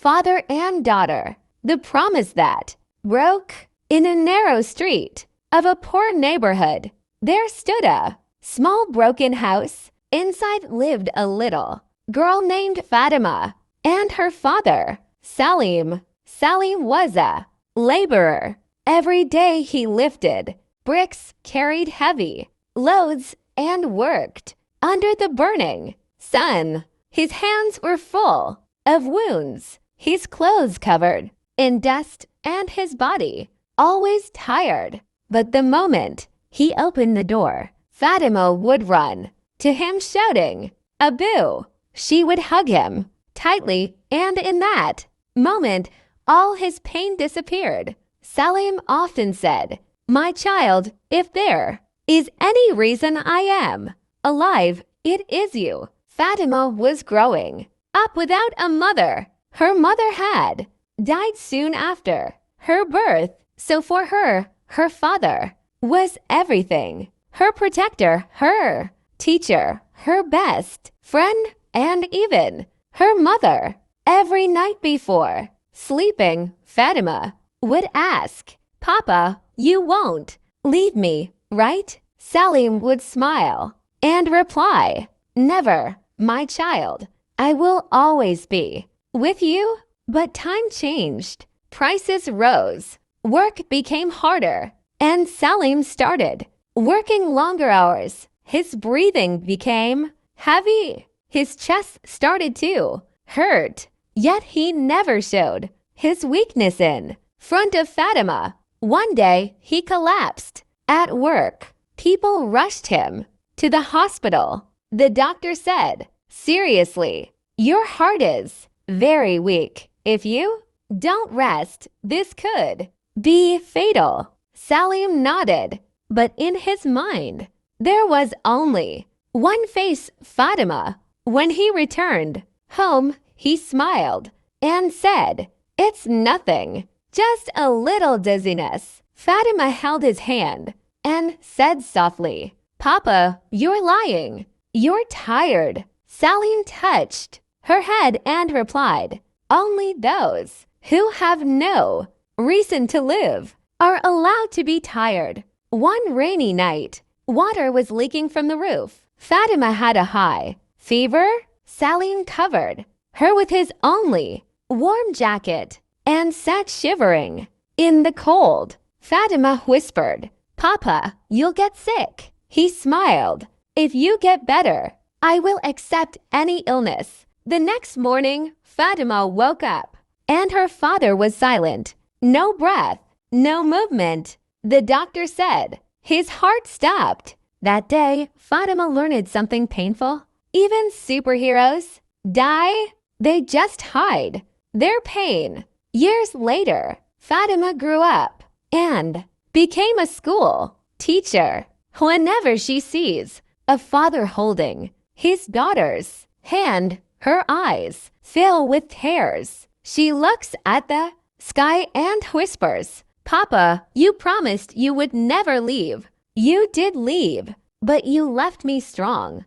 father and daughter. The promise that broke in a narrow street of a poor neighborhood. There stood a small broken house. Inside lived a little girl named Fatima and her father, Salim. Salim was a laborer. Every day he lifted bricks, carried heavy loads, and worked under the burning sun. His hands were full of wounds, his clothes covered in dust, and his body always tired. But the moment he opened the door, Fatima would run to him shouting, "Abu!" She would hug him tightly, and in that moment, all his pain disappeared. Salim often said, "My child, if there is any reason I am alive, it is you." Fatima was growing up without a mother. Her mother had died soon after her birth, so for her, her father was everything. Her protector, her teacher, her best friend, and even her mother. Every night before sleeping, Fatima would ask, "Papa, you won't leave me, right?" Salim would smile and reply, "Never, my child. I will always be with you." But time changed. Prices rose. Work became harder. And Salim started working longer hours. His breathing became heavy. His chest started to hurt. Yet he never showed his weakness in front of Fatima. One day he collapsed at work. People rushed him to the hospital. The doctor said, "Seriously, your heart is very weak. If you don't rest, this could be fatal." Salim nodded, but in his mind, there was only one face, Fatima. When he returned home, he smiled and said, "It's nothing, just a little dizziness." Fatima held his hand and said softly, "Papa, you're lying. You're tired." Salim touched her head and replied, "Only those who have no reason to live are allowed to be tired." One rainy night, water was leaking from the roof. Fatima had a high fever. Salim covered her with his only warm jacket and sat shivering in the cold. Fatima whispered, "Papa, you'll get sick." He smiled, "If you get better, I will accept any illness." The next morning, Fatima woke up, and her father was silent. No breath, no movement. The doctor said his heart stopped. That day, Fatima learned something painful. Even superheroes die. They just hide their pain. Years later, Fatima grew up and became a school teacher. Whenever she sees a father holding his daughter's hand, her eyes fill with tears. She looks at the sky and whispers, "Papa, you promised you would never leave. You did leave, but you left me strong."